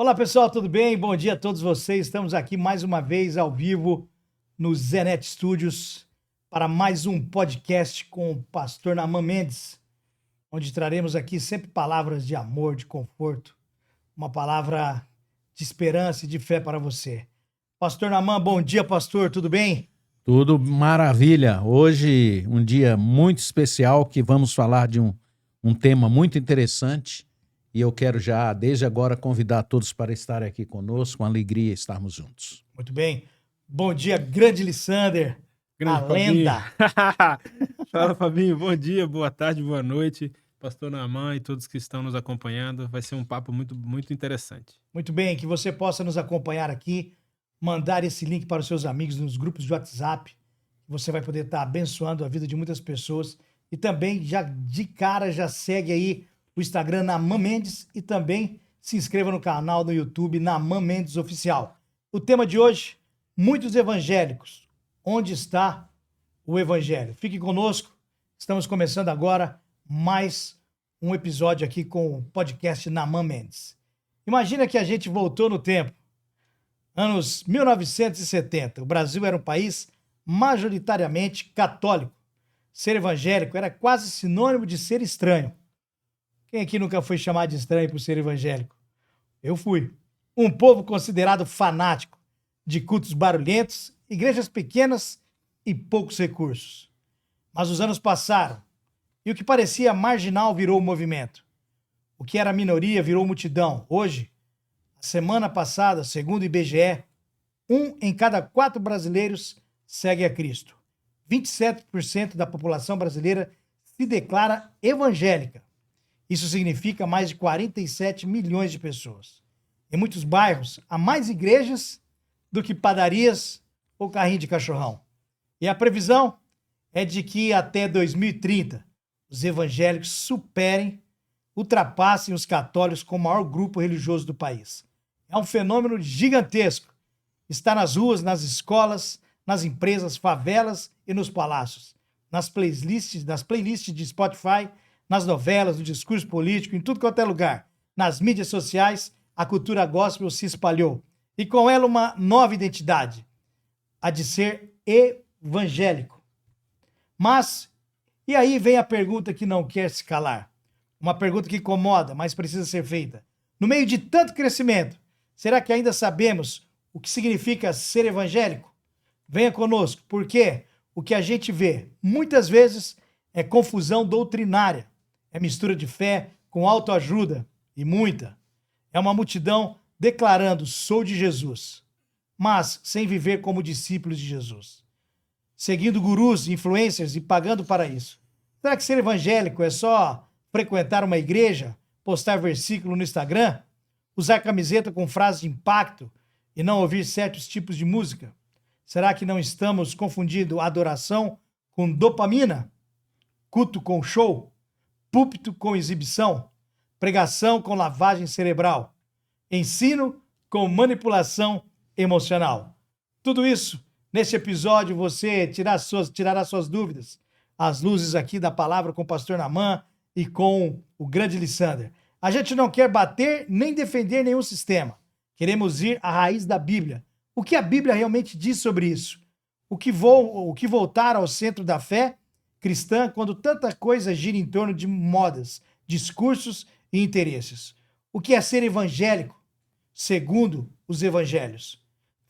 Olá pessoal, tudo bem? Bom dia a todos vocês. Estamos aqui mais uma vez ao vivo no Zenet Studios para mais um podcast com o pastor Naamã Mendes, onde traremos aqui sempre palavras de amor, de conforto, uma palavra de esperança e de fé para você. Pastor Naamã, bom dia, pastor, tudo bem? Tudo maravilha. Hoje um dia muito especial que vamos falar de um tema muito interessante e eu quero já, desde agora, convidar todos para estarem aqui conosco, com alegria estarmos juntos. Muito bem. Bom dia, grande Lissander, Grande a Fabinho. lenda. Fala, Fabinho. Bom dia, boa tarde, boa noite. Pastor Naamã e todos que estão nos acompanhando. Vai ser um papo muito interessante. Muito bem, que você possa nos acompanhar aqui, mandar esse link para os seus amigos nos grupos de WhatsApp. Você vai poder estar abençoando a vida de muitas pessoas. E também, já de cara, já segue aí o Instagram Naamã Mendes e também se inscreva no canal do YouTube Naamã Mendes Oficial. O tema de hoje, muitos evangélicos. Onde está o evangelho? Fique conosco. Estamos começando agora mais um episódio aqui com o podcast Naamã Mendes. Imagina que a gente voltou no tempo. Anos 1970. O Brasil era um país majoritariamente católico. Ser evangélico era quase sinônimo de ser estranho. Quem aqui nunca foi chamado de estranho por ser evangélico? Eu fui. Um povo considerado fanático, de cultos barulhentos, igrejas pequenas e poucos recursos. Mas os anos passaram e o que parecia marginal virou movimento. O que era minoria virou multidão. Hoje, a semana passada, segundo o IBGE, 1 em cada 4 brasileiros segue a Cristo. 27% da população brasileira se declara evangélica. Isso significa mais de 47 milhões de pessoas. Em muitos bairros, há mais igrejas do que padarias ou carrinho de cachorrão. E a previsão é de que até 2030 os evangélicos ultrapassem os católicos como o maior grupo religioso do país. É um fenômeno gigantesco. Está nas ruas, nas escolas, nas empresas, favelas e nos palácios. Nas playlists de Spotify, nas novelas, no discurso político, em tudo quanto é lugar. Nas mídias sociais, a cultura gospel se espalhou. E com ela uma nova identidade, a de ser evangélico. Mas, e aí vem a pergunta que não quer se calar. Uma pergunta que incomoda, mas precisa ser feita. No meio de tanto crescimento, será que ainda sabemos o que significa ser evangélico? Venha conosco, porque o que a gente vê, muitas vezes, é confusão doutrinária. É mistura de fé com autoajuda, e muita. É uma multidão declarando, sou de Jesus, mas sem viver como discípulos de Jesus. Seguindo gurus, influencers e pagando para isso. Será que ser evangélico é só frequentar uma igreja, postar versículo no Instagram, usar camiseta com frase de impacto e não ouvir certos tipos de música? Será que não estamos confundindo adoração com dopamina? Culto com show? Púlpito com exibição? Pregação com lavagem cerebral? Ensino com manipulação emocional? Tudo isso, neste episódio, você tirará suas dúvidas. As luzes aqui da palavra com o pastor Naamã e com o grande Lissander. A gente não quer bater nem defender nenhum sistema. Queremos ir à raiz da Bíblia. O que a Bíblia realmente diz sobre isso? O que voltar ao centro da fé cristã quando tanta coisa gira em torno de modas, discursos e interesses. O que é ser evangélico, segundo os evangelhos?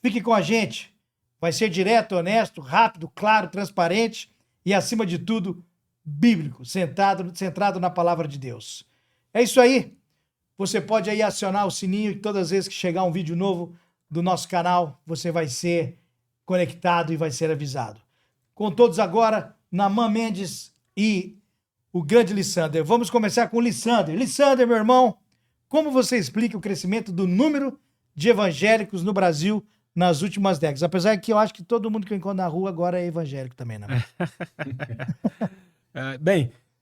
Fique com a gente. Vai ser direto, honesto, rápido, claro, transparente e, acima de tudo, bíblico, centrado na palavra de Deus. É isso aí. Você pode aí acionar o sininho e todas as vezes que chegar um vídeo novo do nosso canal, você vai ser conectado e vai ser avisado. Com todos agora, Naamã Mendes e o grande Lissander. Vamos começar com o Lissander. Lissander, meu irmão, como você explica o crescimento do número de evangélicos no Brasil nas últimas décadas? Apesar que eu acho que todo mundo que eu encontro na rua agora é evangélico também, né?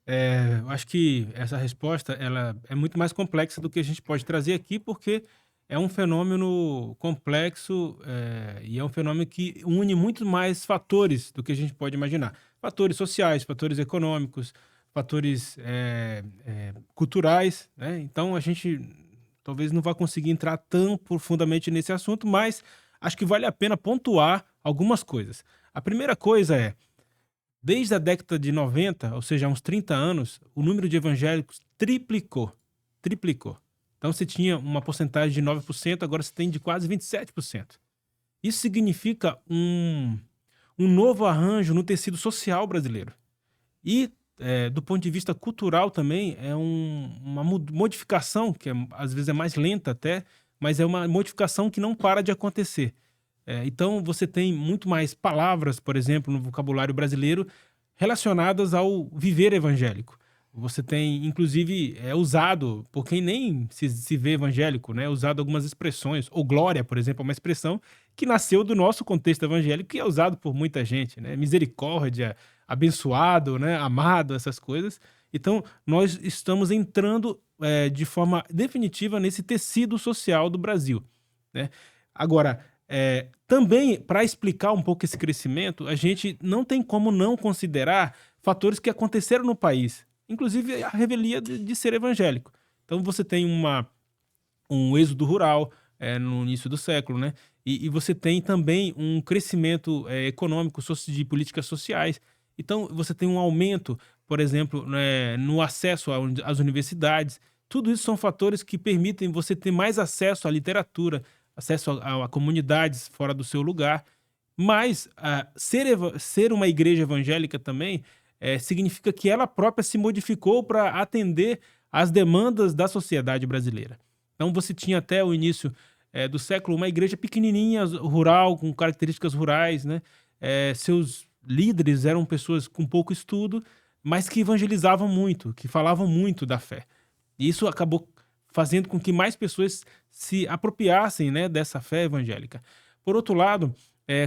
Eu acho que essa resposta ela é muito mais complexa do que a gente pode trazer aqui, porque é um fenômeno complexo e é um fenômeno que une muito mais fatores do que a gente pode imaginar. Fatores sociais, fatores econômicos, fatores culturais, né? Então, a gente talvez não vá conseguir entrar tão profundamente nesse assunto, mas acho que vale a pena pontuar algumas coisas. A primeira coisa é, desde a década de 90, ou seja, há uns 30 anos, o número de evangélicos triplicou. Triplicou. Então você tinha uma porcentagem de 9%, agora você tem de quase 27%. Isso significa um novo arranjo no tecido social brasileiro. E, do ponto de vista cultural também, é uma modificação, que às vezes é mais lenta até, mas é uma modificação que não para de acontecer. Então, você tem muito mais palavras, por exemplo, no vocabulário brasileiro, relacionadas ao viver evangélico. Você tem, inclusive, usado, por quem nem se vê evangélico, né? Usado algumas expressões, ou glória, por exemplo, é uma expressão que nasceu do nosso contexto evangélico e é usado por muita gente, né? Misericórdia, abençoado, né? Amado, essas coisas. Então, nós estamos entrando de forma definitiva nesse tecido social do Brasil, né? Agora, também, para explicar um pouco esse crescimento, a gente não tem como não considerar fatores que aconteceram no país, inclusive a revelia de ser evangélico. Então você tem um êxodo rural no início do século, né? E você tem também um crescimento econômico de políticas sociais. Então você tem um aumento, por exemplo, né, no acesso às universidades. Tudo isso são fatores que permitem você ter mais acesso à literatura, acesso a comunidades fora do seu lugar. Mas ser uma igreja evangélica também significa que ela própria se modificou para atender às demandas da sociedade brasileira. Então você tinha até o início do século uma igreja pequenininha, rural, com características rurais, né? Seus líderes eram pessoas com pouco estudo, mas que evangelizavam muito, que falavam muito da fé. E isso acabou fazendo com que mais pessoas se apropriassem, né, dessa fé evangélica. Por outro lado,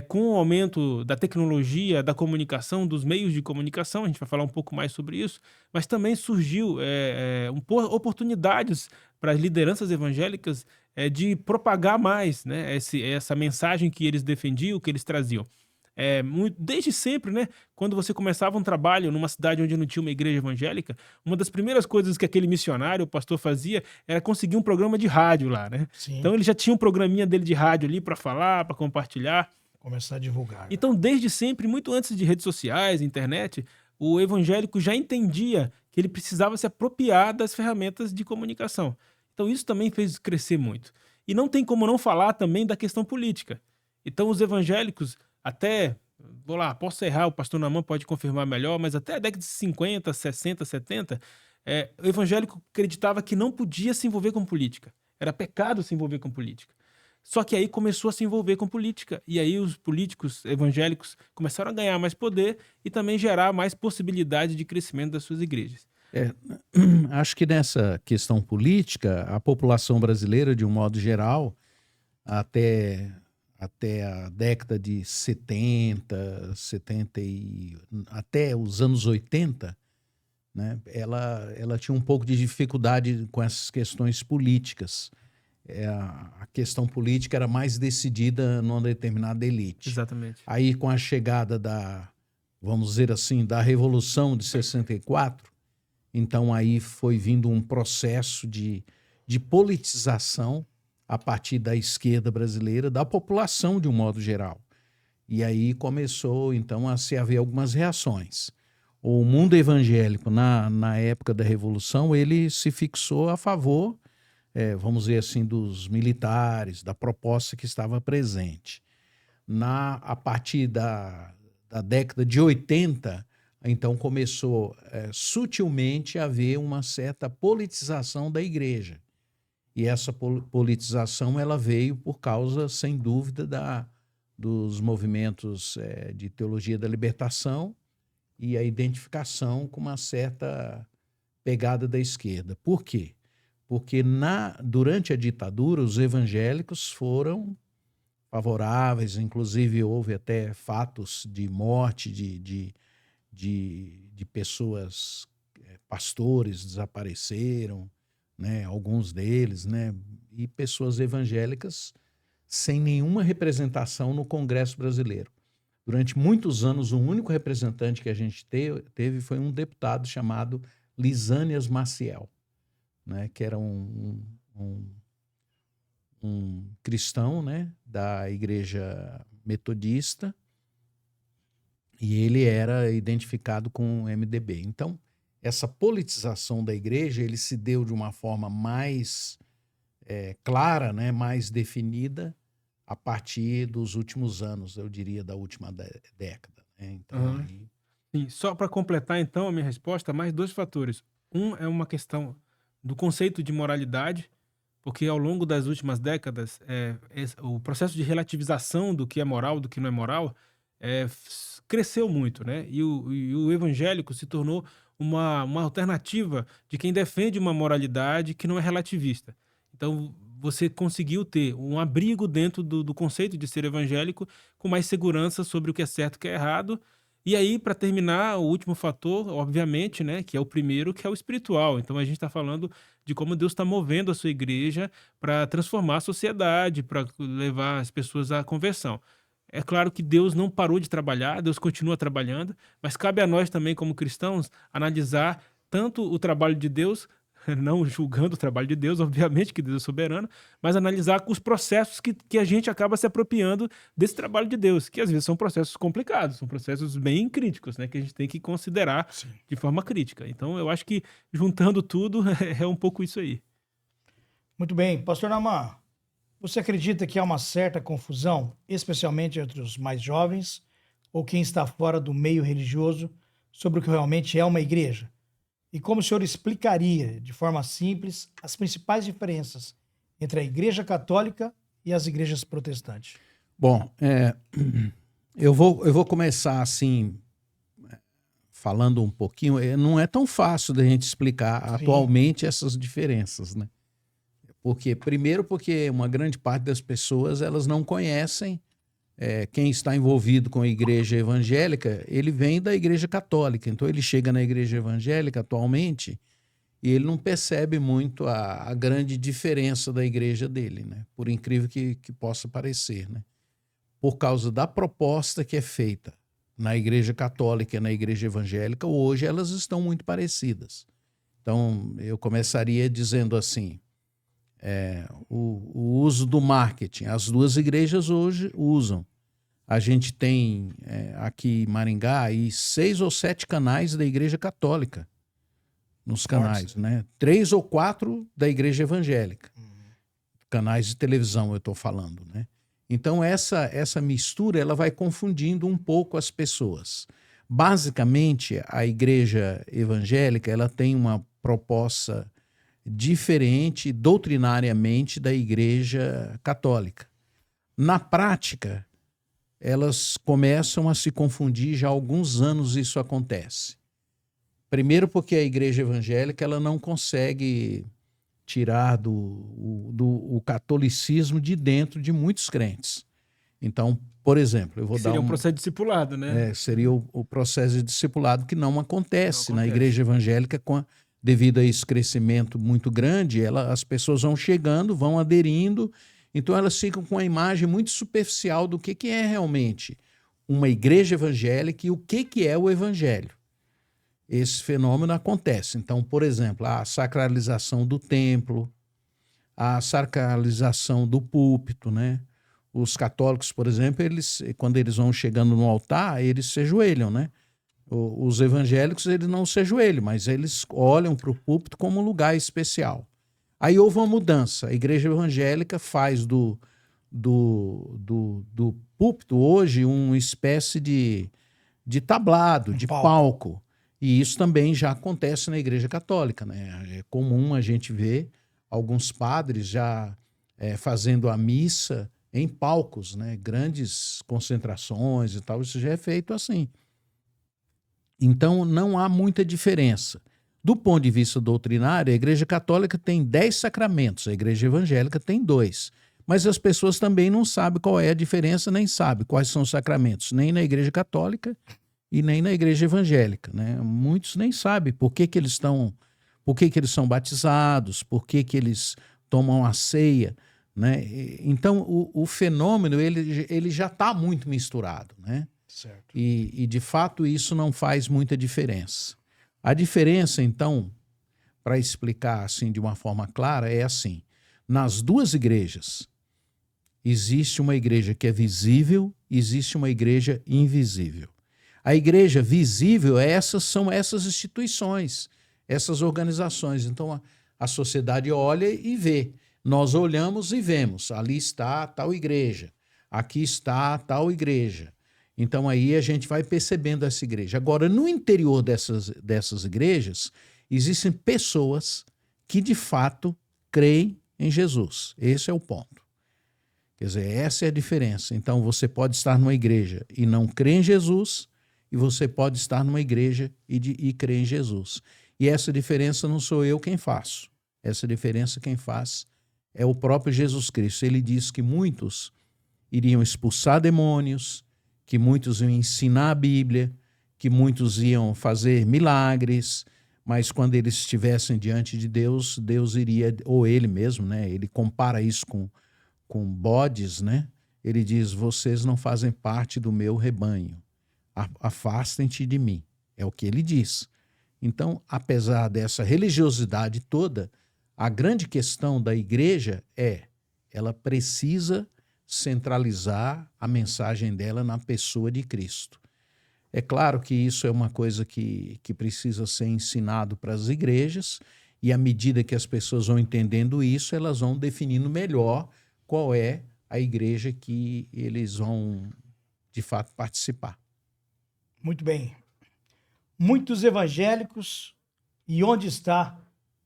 com o aumento da tecnologia, da comunicação, dos meios de comunicação, a gente vai falar um pouco mais sobre isso, mas também surgiu oportunidades para as lideranças evangélicas de propagar mais, né, essa mensagem que eles defendiam, que eles traziam. Desde sempre, né, quando você começava um trabalho numa cidade onde não tinha uma igreja evangélica, uma das primeiras coisas que aquele missionário, o pastor, fazia era conseguir um programa de rádio lá, né? Sim. Então ele já tinha um programinha dele de rádio ali para falar, para compartilhar. Começar a divulgar. Né? Então, desde sempre, muito antes de redes sociais, internet, o evangélico já entendia que ele precisava se apropriar das ferramentas de comunicação. Então, isso também fez crescer muito. E não tem como não falar também da questão política. Então, os evangélicos, posso errar, o pastor Naamã pode confirmar melhor, mas até a década de 50, 60, 70, o evangélico acreditava que não podia se envolver com política. Era pecado se envolver com política. Só que aí começou a se envolver com política. E aí os políticos evangélicos começaram a ganhar mais poder e também gerar mais possibilidade de crescimento das suas igrejas. Acho que nessa questão política, a população brasileira, de um modo geral, até a década de 70 até os anos 80, né, ela tinha um pouco de dificuldade com essas questões políticas. A questão política era mais decidida numa determinada elite. Exatamente. Aí, com a chegada vamos dizer assim, da Revolução de 64, então aí foi vindo um processo de politização a partir da esquerda brasileira, da população de um modo geral. E aí começou, então, a se haver algumas reações. O mundo evangélico, na época da Revolução, ele se fixou a favor, vamos dizer assim, dos militares, da proposta que estava presente. A partir da década de 80, então começou sutilmente a haver uma certa politização da igreja. E essa politização ela veio por causa, sem dúvida, dos movimentos de teologia da libertação e a identificação com uma certa pegada da esquerda. Por quê? Porque durante a ditadura os evangélicos foram favoráveis, inclusive houve até fatos de morte de pessoas, pastores desapareceram, né, alguns deles, né, e pessoas evangélicas sem nenhuma representação no Congresso brasileiro. Durante muitos anos, o único representante que a gente teve foi um deputado chamado Lisânias Maciel, né, que era um um cristão, né, da igreja metodista, e ele era identificado com o MDB. Então, essa politização da igreja, ele se deu de uma forma mais clara, né, mais definida, a partir dos últimos anos, eu diria, da última década, né? Então, Aham. aí, Sim, só para completar então a minha resposta, mais dois fatores. Um é uma questão do conceito de moralidade, porque ao longo das últimas décadas, o processo de relativização do que é moral, do que não é moral, cresceu muito, né? E o evangélico se tornou uma alternativa de quem defende uma moralidade que não é relativista. Então, você conseguiu ter um abrigo dentro do conceito de ser evangélico, com mais segurança sobre o que é certo e o que é errado. E aí, para terminar, o último fator, obviamente, né, que é o primeiro, que é o espiritual. Então, a gente está falando de como Deus está movendo a sua igreja para transformar a sociedade, para levar as pessoas à conversão. É claro que Deus não parou de trabalhar, Deus continua trabalhando, mas cabe a nós também, como cristãos, analisar tanto o trabalho de Deus, não julgando o trabalho de Deus, obviamente que Deus é soberano, mas analisar os processos que a gente acaba se apropriando desse trabalho de Deus, que às vezes são processos complicados, são processos bem críticos, né, que a gente tem que considerar Sim. de forma crítica. Então, eu acho que juntando tudo, é um pouco isso aí. Muito bem. Pastor Naman, você acredita que há uma certa confusão, especialmente entre os mais jovens ou quem está fora do meio religioso, sobre o que realmente é uma igreja? E como o senhor explicaria, de forma simples, as principais diferenças entre a Igreja Católica e as igrejas protestantes? bom, eu vou começar assim, falando um pouquinho. Não é tão fácil da gente explicar atualmente essas diferenças, né? Primeiro porque uma grande parte das pessoas, elas não conhecem quem está envolvido com a igreja evangélica. Ele vem da igreja católica, então ele chega na igreja evangélica atualmente e ele não percebe muito a grande diferença da igreja dele, né? Por incrível que possa parecer, né? Por causa da proposta que é feita na igreja católica e na igreja evangélica, hoje elas estão muito parecidas. Então, eu começaria dizendo assim, o uso do marketing. As duas igrejas hoje usam. A gente tem aqui em Maringá aí 6 ou 7 canais da igreja católica nos canais, né? 3 ou 4 da igreja evangélica. Canais de televisão eu estou falando, né? Então essa mistura ela vai confundindo um pouco as pessoas. Basicamente, a igreja evangélica ela tem uma proposta diferente doutrinariamente da igreja católica. Na prática, elas começam a se confundir, já há alguns anos isso acontece. Primeiro porque a igreja evangélica ela não consegue tirar o catolicismo de dentro de muitos crentes. Então, por exemplo, eu vou dar Seria um processo discipulado, né? seria o processo de discipulado que não acontece Não na acontece. igreja evangélica devido a esse crescimento muito grande. As pessoas vão chegando, vão aderindo, então elas ficam com uma imagem muito superficial do que é realmente uma igreja evangélica e o que é o evangelho. Esse fenômeno acontece. Então, por exemplo, a sacralização do templo, a sacralização do púlpito, né? Os católicos, por exemplo, quando eles vão chegando no altar, eles se ajoelham, né? Os evangélicos, eles não se ajoelham, mas eles olham para o púlpito como um lugar especial. Aí houve uma mudança. A igreja evangélica faz do púlpito hoje uma espécie de tablado, de palco. E isso também já acontece na igreja católica, né? É comum a gente ver alguns padres já fazendo a missa em palcos, né? Grandes concentrações e tal, isso já é feito assim. Então, não há muita diferença. Do ponto de vista doutrinário, a igreja católica tem 10 sacramentos, a igreja evangélica tem 2. Mas as pessoas também não sabem qual é a diferença, nem sabem quais são os sacramentos, nem na igreja católica e nem na igreja evangélica, né? Muitos nem sabem por que eles são batizados, por que eles tomam a ceia, né? Então, o fenômeno ele já está muito misturado, né? Certo. E, de fato, isso não faz muita diferença. A diferença, então, para explicar assim de uma forma clara, é assim: nas duas igrejas, Existe uma igreja que é visível, existe uma igreja invisível. A igreja visível são essas instituições, essas organizações. Então a sociedade olha e vê. Nós olhamos e vemos. Ali está tal igreja, aqui está tal igreja. Então aí a gente vai percebendo essa igreja. Agora, no interior dessas igrejas, existem pessoas que de fato creem em Jesus. Esse é o ponto. Quer dizer, essa é a diferença. Então você pode estar numa igreja e não crer em Jesus, e você pode estar numa igreja e crer em Jesus. E essa diferença não sou eu quem faço. Essa diferença quem faz é o próprio Jesus Cristo. Ele diz que muitos iriam expulsar demônios, que muitos iam ensinar a Bíblia, que muitos iam fazer milagres, mas quando eles estivessem diante de Deus, Deus iria, ou ele mesmo, né? Ele compara isso com bodes, né? Ele diz, vocês não fazem parte do meu rebanho, afastem-te de mim. É o que ele diz. Então, apesar dessa religiosidade toda, a grande questão da igreja ela precisa centralizar a mensagem dela na pessoa de Cristo. É claro que isso é uma coisa que precisa ser ensinado para as igrejas, e à medida que as pessoas vão entendendo isso, elas vão definindo melhor qual é a igreja que eles vão, de fato, participar. Muito bem. Muitos evangélicos, e onde está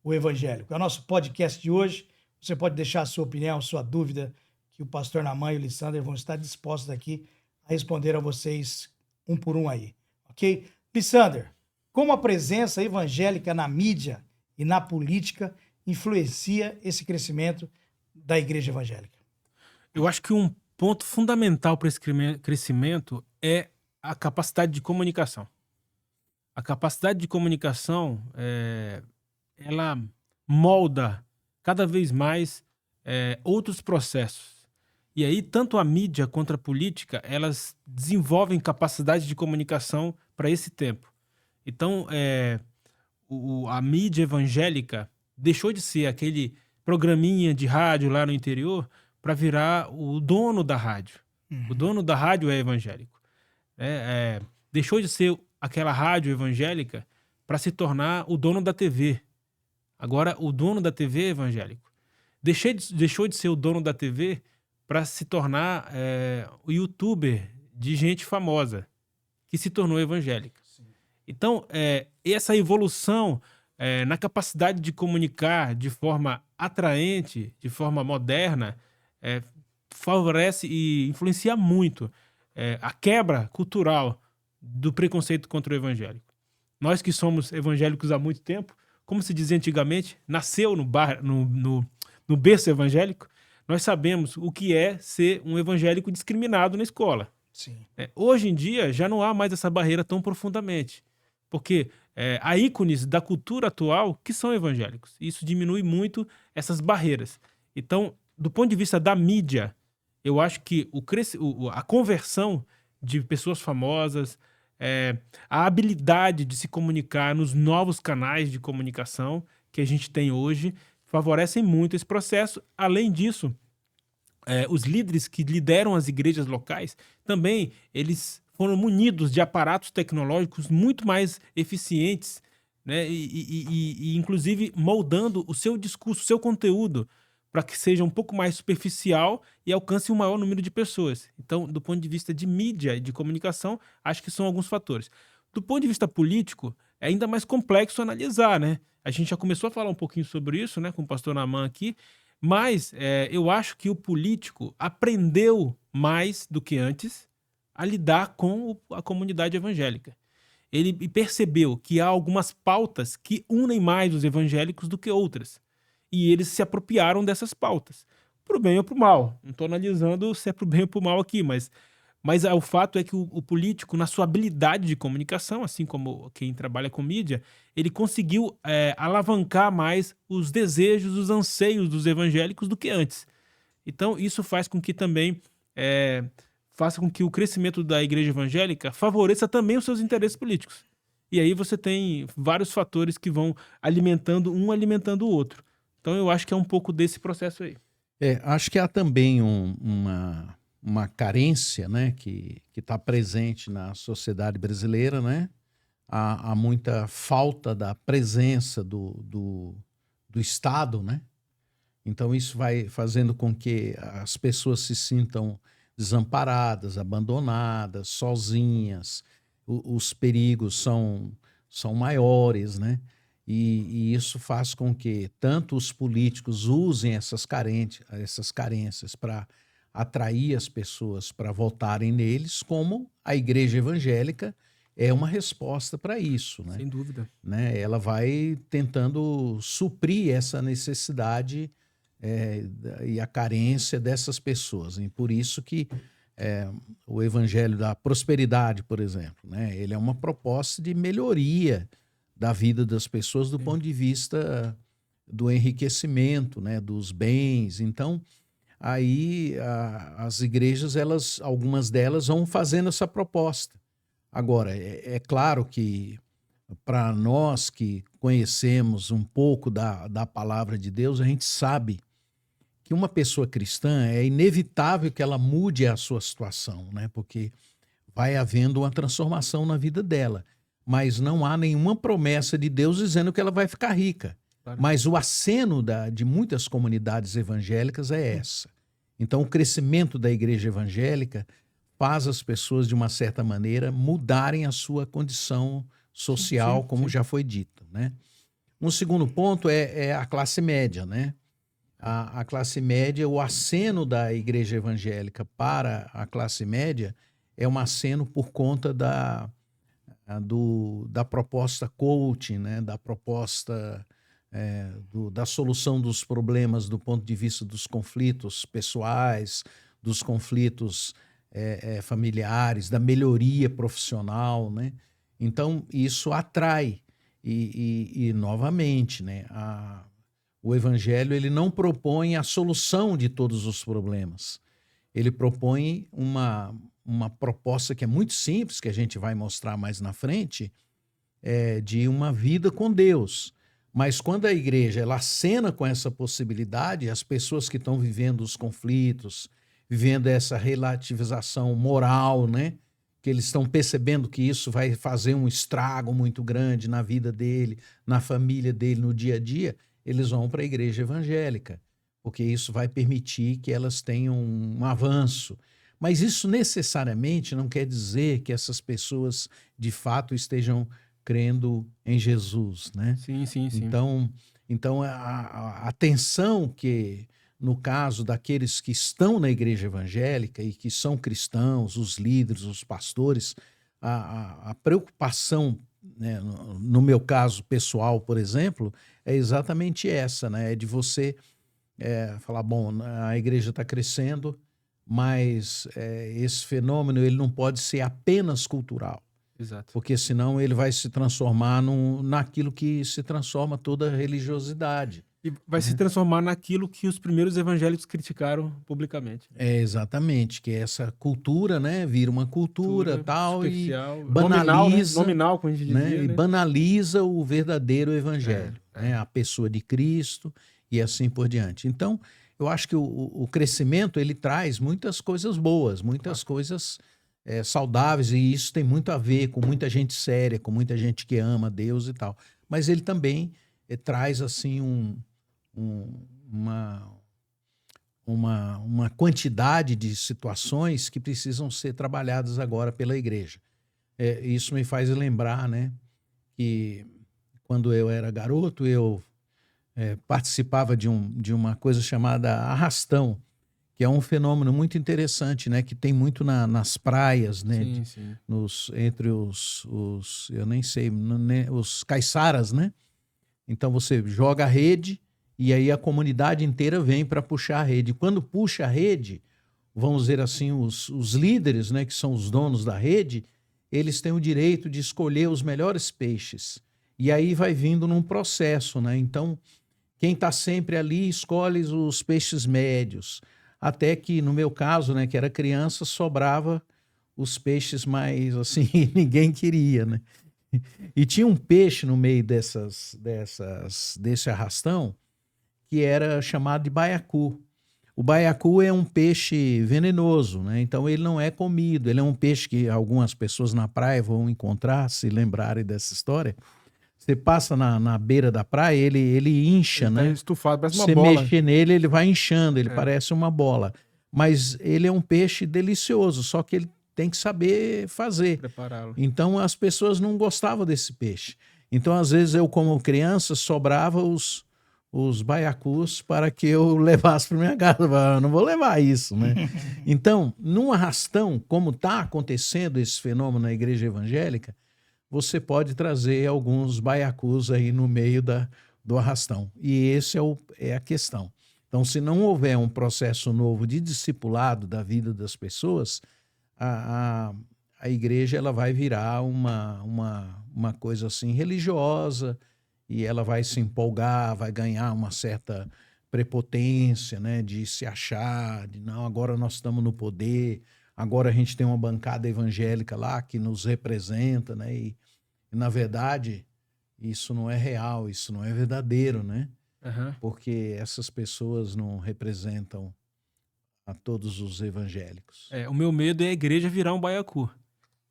o evangélico? É o nosso podcast de hoje. Você pode deixar a sua opinião, sua dúvida, que o pastor Naamã e o Lissander vão estar dispostos aqui a responder a vocês um por um aí, ok? Lissander, como a presença evangélica na mídia e na política influencia esse crescimento da igreja evangélica? Eu acho que um ponto fundamental para esse crescimento é a capacidade de comunicação. A capacidade de comunicação, ela molda cada vez mais outros processos. E aí, tanto a mídia quanto a política, elas desenvolvem capacidade de comunicação para esse tempo. Então, a mídia evangélica deixou de ser aquele programinha de rádio lá no interior para virar o dono da rádio. O dono da rádio é evangélico. Deixou de ser aquela rádio evangélica para se tornar o dono da TV. Agora, o dono da TV é evangélico. Deixou de ser o dono da TV para se tornar o youtuber de gente famosa, que se tornou evangélica. Sim. Então, essa evolução na capacidade de comunicar de forma atraente, de forma moderna, favorece e influencia muito a quebra cultural do preconceito contra o evangélico. Nós que somos evangélicos há muito tempo, como se dizia antigamente, nasceu no berço evangélico, nós sabemos o que é ser um evangélico discriminado na escola. Sim. Hoje em dia já não há mais essa barreira tão profundamente, porque há ícones da cultura atual que são evangélicos. Isso diminui muito essas barreiras. Então, do ponto de vista da mídia, eu acho que a conversão de pessoas famosas, a habilidade de se comunicar nos novos canais de comunicação que a gente tem hoje, favorecem muito esse processo. Além disso, os líderes que lideram as igrejas locais, também eles foram munidos de aparatos tecnológicos muito mais eficientes, né? E inclusive moldando o seu discurso, o seu conteúdo, para que seja um pouco mais superficial e alcance um maior número de pessoas. Então, do ponto de vista de mídia e de comunicação, acho que são alguns fatores. Do ponto de vista político, é ainda mais complexo analisar, né? A gente já começou a falar um pouquinho sobre isso, né, com o pastor Naamã aqui, mas eu acho que o político aprendeu mais do que antes a lidar com a comunidade evangélica. Ele percebeu que há algumas pautas que unem mais os evangélicos do que outras. E eles se apropriaram dessas pautas, pro bem ou pro mal. Não estou analisando se é pro bem ou pro mal aqui, mas o fato é que o político, na sua habilidade de comunicação, assim como quem trabalha com mídia, ele conseguiu alavancar mais os desejos, os anseios dos evangélicos do que antes. Então, isso faz com que também faça com que o crescimento da igreja evangélica favoreça também os seus interesses políticos. E aí você tem vários fatores que vão alimentando o outro. Então, eu acho que é um pouco desse processo aí. Acho que há também uma carência, né, que está presente na sociedade brasileira, né? Há muita falta da presença do Estado, né? Então isso vai fazendo com que as pessoas se sintam desamparadas, abandonadas, sozinhas. Os perigos são maiores, né? E isso faz com que tanto os políticos usem essas carências para atrair as pessoas para votarem neles, como a igreja evangélica é uma resposta para isso, né? Sem dúvida. Ela vai tentando suprir essa necessidade e a carência dessas pessoas. E por isso que o evangelho da prosperidade, por exemplo, né? Ele é uma proposta de melhoria da vida das pessoas do Sim. ponto de vista do enriquecimento, né? Dos bens. Então, aí as igrejas, algumas delas vão fazendo essa proposta. Agora, é claro que para nós que conhecemos um pouco da palavra de Deus, a gente sabe que uma pessoa cristã é inevitável que ela mude a sua situação, né? Porque vai havendo uma transformação na vida dela. Mas não há nenhuma promessa de Deus dizendo que ela vai ficar rica. Claro. Mas o aceno de muitas comunidades evangélicas é essa. Então, o crescimento da igreja evangélica faz as pessoas, de uma certa maneira, mudarem a sua condição social, como já foi dito, né? Um segundo ponto é a classe média, né? A classe média, o aceno da igreja evangélica para a classe média é um aceno por conta da proposta coaching, né? Da proposta da solução dos problemas do ponto de vista dos conflitos pessoais, dos conflitos familiares, da melhoria profissional, né? Então, isso atrai. E novamente, né? O evangelho ele não propõe a solução de todos os problemas. Ele propõe uma proposta que é muito simples, que a gente vai mostrar mais na frente, de uma vida com Deus. Mas quando a igreja ela acena com essa possibilidade, as pessoas que estão vivendo os conflitos, vivendo essa relativização moral, né? Que eles estão percebendo que isso vai fazer um estrago muito grande na vida dele, na família dele, no dia a dia, eles vão para a igreja evangélica, porque isso vai permitir que elas tenham um avanço. Mas isso necessariamente não quer dizer que essas pessoas de fato estejam crendo em Jesus, né? Sim. Então a atenção que, no caso daqueles que estão na igreja evangélica e que são cristãos, os líderes, os pastores, a preocupação, né, no meu caso pessoal, por exemplo, é exatamente essa, né? É de você falar, bom, a igreja está crescendo, mas esse fenômeno ele não pode ser apenas cultural. Exato. Porque senão ele vai se transformar naquilo que se transforma toda a religiosidade. E vai se transformar naquilo que os primeiros evangélicos criticaram publicamente. Exatamente, que essa cultura, né, vira uma cultura tal e banaliza, nominal, como a gente dizia, né, e banaliza o verdadeiro evangelho, né, a pessoa de Cristo e assim por diante. Então, eu acho que o crescimento ele traz muitas coisas boas, muitas coisas saudáveis, e isso tem muito a ver com muita gente séria, com muita gente que ama Deus e tal. Mas ele também traz assim uma quantidade de situações que precisam ser trabalhadas agora pela igreja. Isso me faz lembrar, né, que quando eu era garoto, eu participava de uma coisa chamada arrastão, que é um fenômeno muito interessante, né, que tem muito nas praias, né, Sim. entre os eu nem sei, os caiçaras, né? Então você joga a rede e aí a comunidade inteira vem para puxar a rede. Quando puxa a rede, vamos dizer assim, os líderes, né, que são os donos da rede, eles têm o direito de escolher os melhores peixes. E aí vai vindo num processo, né? Então, quem está sempre ali escolhe os peixes médios. Até que, no meu caso, né, que era criança, sobrava os peixes mais, assim, ninguém queria, né? E tinha um peixe no meio desse arrastão que era chamado de baiacu. O baiacu é um peixe venenoso, né? Então ele não é comido. Ele é um peixe que algumas pessoas na praia vão encontrar, se lembrarem dessa história. Você passa na beira da praia, ele incha, Ele tá né? estufado, parece uma Você bola. mexer nele, ele vai inchando, ele É. parece uma bola. Mas ele é um peixe delicioso, só que ele tem que saber fazer. Prepará-lo. Então as pessoas não gostavam desse peixe. Então, às vezes, eu, como criança, sobrava os baiacus para que eu levasse para minha casa. Eu não vou levar isso, né? Então, num arrastão, como está acontecendo esse fenômeno na igreja evangélica, você pode trazer alguns baiacus aí no meio do arrastão. E esse é a questão. Então, se não houver um processo novo de discipulado da vida das pessoas, a igreja ela vai virar uma coisa assim religiosa, e ela vai se empolgar, vai ganhar uma certa prepotência, né, de se achar, de não, agora nós estamos no poder, agora a gente tem uma bancada evangélica lá que nos representa, né, e na verdade isso não é real, isso não é verdadeiro, né, Aham. porque essas pessoas não representam a todos os evangélicos. O meu medo é a igreja virar um baiacu.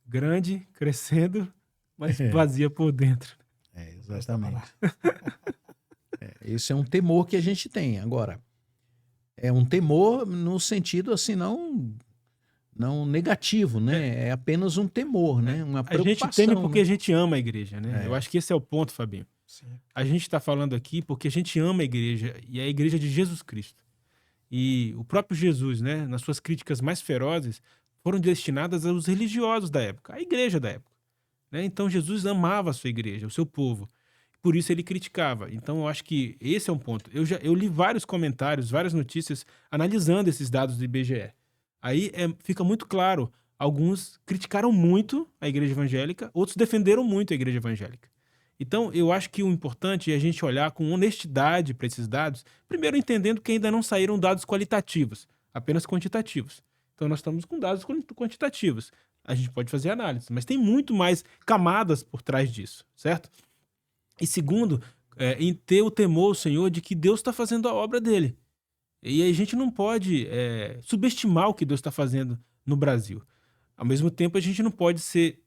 Grande, crescendo, mas vazia por dentro. Exatamente. Esse é um temor que a gente tem. Agora, é um temor no sentido assim, não negativo, né? É apenas um temor, né? Uma A preocupação. gente teme porque né? a gente ama a igreja, né? Eu acho que esse é o ponto, Fabinho. Sim. A gente está falando aqui porque a gente ama a igreja, e é a igreja de Jesus Cristo. E o próprio Jesus, né, nas suas críticas mais ferozes, foram destinadas aos religiosos da época, à igreja da época, né? Então Jesus amava a sua igreja, o seu povo. Por isso ele criticava. Então eu acho que esse é um ponto. Eu li vários comentários, várias notícias analisando esses dados do IBGE. Aí fica muito claro, alguns criticaram muito a igreja evangélica, outros defenderam muito a igreja evangélica. Então, eu acho que o importante é a gente olhar com honestidade para esses dados, primeiro entendendo que ainda não saíram dados qualitativos, apenas quantitativos. Então, nós estamos com dados quantitativos. A gente pode fazer análise, mas tem muito mais camadas por trás disso, certo? E segundo, em ter o temor ao Senhor de que Deus está fazendo a obra dele. E a gente não pode subestimar o que Deus está fazendo no Brasil. Ao mesmo tempo, a gente não pode ser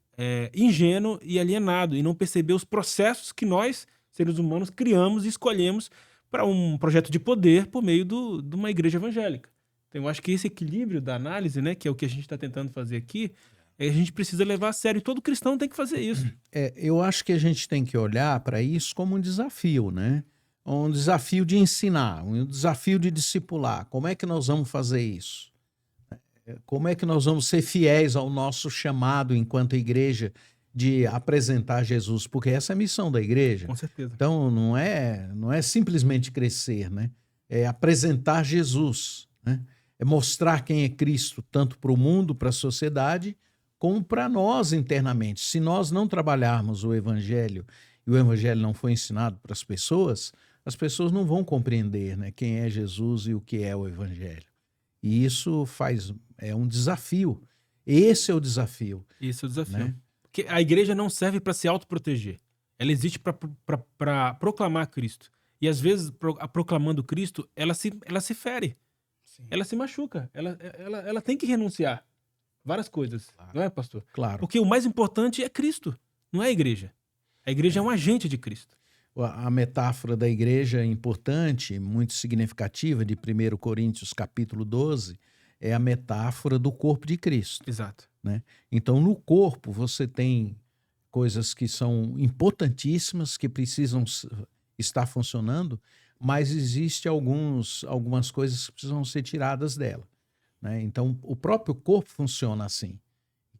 ingênuo e alienado e não perceber os processos que nós, seres humanos, criamos e escolhemos para um projeto de poder por meio de uma igreja evangélica. Então, eu acho que esse equilíbrio da análise, né, que é o que a gente está tentando fazer aqui, a gente precisa levar a sério. E todo cristão tem que fazer isso. Eu acho que a gente tem que olhar para isso como um desafio, né? Um desafio de ensinar, um desafio de discipular. Como é que nós vamos fazer isso? Como é que nós vamos ser fiéis ao nosso chamado enquanto igreja de apresentar Jesus? Porque essa é a missão da igreja. Com certeza. Então, não é simplesmente crescer, né? É apresentar Jesus, né? É mostrar quem é Cristo, tanto para o mundo, para a sociedade, como para nós internamente. Se nós não trabalharmos o evangelho e o evangelho não for ensinado para as pessoas não vão compreender, né, quem é Jesus e o que é o evangelho. E isso é um desafio. Esse é o desafio. Esse é o desafio. Né? Porque a igreja não serve para se autoproteger. Ela existe para proclamar Cristo. E às vezes, proclamando Cristo, ela se fere. Sim. Ela se machuca. Ela tem que renunciar várias coisas. Claro. Não é, pastor? Claro. Porque o mais importante é Cristo, não é a igreja. A igreja é um agente de Cristo. A metáfora da igreja é importante, muito significativa, de 1 Coríntios capítulo 12, é a metáfora do corpo de Cristo. Exato. Né? Então, no corpo, você tem coisas que são importantíssimas, que precisam estar funcionando, mas existem algumas coisas que precisam ser tiradas dela. Né? Então, o próprio corpo funciona assim,